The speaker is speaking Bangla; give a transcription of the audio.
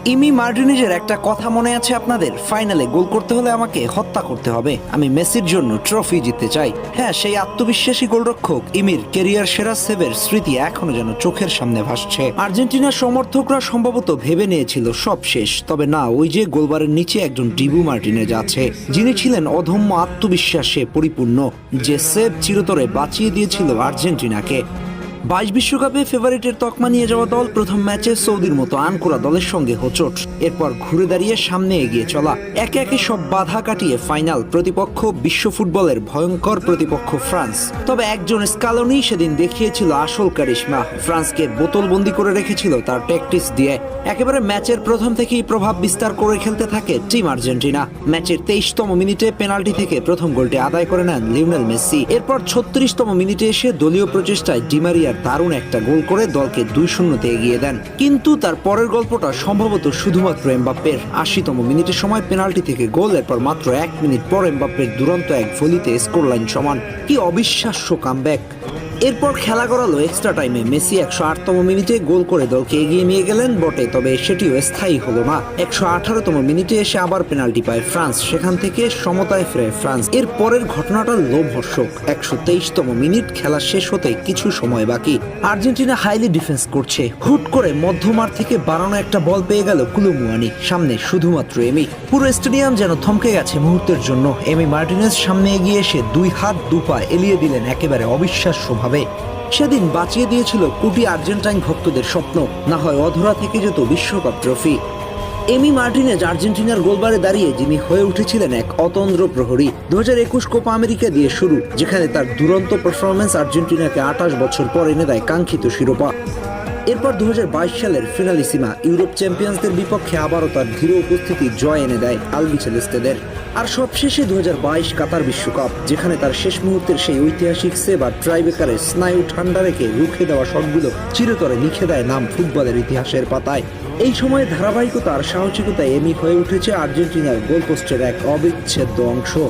ইমি মার্টিনেজের একটা কথা মনে আছে আপনাদের? ফাইনালে গোল করতে হলে আমাকে হত্যা করতে হবে, আমি মেসির জন্য ট্রফি জিততে চাই। হ্যাঁ, সেই আত্মবিশ্বাসী গোলরক্ষক ইমির কেরিয়ার সেরা সেভের স্মৃতি এখনো যেন চোখের সামনে ভাসছে। আর্জেন্টিনার সমর্থকরা সম্ভবত ভেবে নিয়েছিল সব শেষ, তবে না, ওই যে গোলবারের নিচে একজন ডিবু মার্টিনেজ আছে, যিনি ছিলেন অদম্য আত্মবিশ্বাসে পরিপূর্ণ, যে সেভ চিরতরে বাঁচিয়ে দিয়েছিল আর্জেন্টিনাকে। 22 বিশ্বকাপে ফেভারিটের তকমা নিয়ে যাওয়া দল প্রথম ম্যাচে সৌদির মতো আনকোরা দলের সঙ্গে হোঁচট, এরপর ঘুরে দাঁড়িয়ে সামনে এগিয়ে চলা, একে একে সব বাধা কাটিয়ে ফাইনাল। প্রতিপক্ষ বিশ্ব ফুটবলের ভয়ঙ্কর প্রতিপক্ষ ফ্রান্স। তবে একজন স্কালোনি সেদিন দেখিয়েছিল আসল কারিশমা, ফ্রান্সকে বোতলবন্দি করে রেখেছিল তার ট্যাকটিক্স দিয়ে। একেবারে ম্যাচের প্রথম থেকেই প্রভাব বিস্তার করে খেলতে থাকে টিম আর্জেন্টিনা। ম্যাচের 23তম মিনিটে পেনাল্টি থেকে প্রথম গোলটি আদায় করে নেন লিওনেল মেসি। এরপর 36তম মিনিটে এসে দলীয় প্রচেষ্টায় ডিমারিয়ার দারুণ একটা গোল করে দলকে 2-0-তে এগিয়ে দেন। কিন্তু তার পরের গল্পটা সম্ভবত শুধুমাত্র এমবাপ্পের। 80তম মিনিটের সময় পেনাল্টি থেকে গোল, এরপর মাত্র 1 মিনিট পর এমবাপ্পের দুরন্ত এক ভলিতে স্কোর লাইন সমান। কি অবিশ্বাস্য কামব্যাক! এরপর খেলা গড়ালো এক্সট্রা টাইমে। মেসি 108তম মিনিটে গোল করে দলকে এগিয়ে নিয়ে গেলেন বটে, তবে সেটিও স্থায়ী হলো না। 118তম মিনিটে এসে আবার পেনাল্টি পায় ফ্রান্স, সেখান থেকে সমতায় ফেরে ফ্রান্স। এর পরের ঘটনাটা লোমহর্ষক। 123তম মিনিট, খেলা শেষ হতে কিছু সময় বাকি। আর্জেন্টিনা হাইলি ডিফেন্স করছে, হুট করে মধ্যমাঠ থেকে বাড়ানো একটা বল পেয়ে গেল কুলুমুয়ানি, সামনে শুধুমাত্র এমি। পুরো স্টেডিয়াম যেন থমকে গেছে মুহূর্তের জন্য। এমি মার্টিনেজ সামনে এগিয়ে এসে 2 হাত 2 পা এলিয়ে দিলেন একেবারে অবিশ্বাস্য ভাবে। সেদিন বাঁচিয়ে দিয়েছিল কোটি আর্জেন্টাইন ভক্তদের স্বপ্ন, না হয় অধরা থেকে যেত বিশ্বকাপ ট্রফি। এমি মার্টিনেজ আর্জেন্টিনার গোলবারে দাঁড়িয়ে যিনি হয়ে উঠেছিলেন এক অতন্দ্র প্রহরী। 2021 কোপা আমেরিকা দিয়ে শুরু, যেখানে তার দুরন্ত পারফরমেন্স আর্জেন্টিনাকে 28 বছর পর এনে দেয় কাঙ্ক্ষিত শিরোপা। এরপর 2022 সালের ফিনালিসিমা, ইউরোপ চ্যাম্পিয়ন্সদের বিপক্ষে আবারও তার ধীর উপস্থিতি জয় এনে দেয় আলবিসেলেস্তেদের। আর সবশেষে 2022 কাতার বিশ্বকাপ, যেখানে তার শেষ মুহূর্তের সেই ঐতিহাসিক সেভ আর ট্রাইবেকারের স্নায়ু ঠান্ডা রেখে রুখে দেওয়া শটগুলো চিরতরে লিখে দেয় নাম ফুটবলের ইতিহাসের পাতায়। এই সময়ে ধারাবাহিকতা আর সাহসিকতায় এমি হয়ে উঠেছে আর্জেন্টিনার গোলপোস্টের এক অবিচ্ছেদ্য অংশ।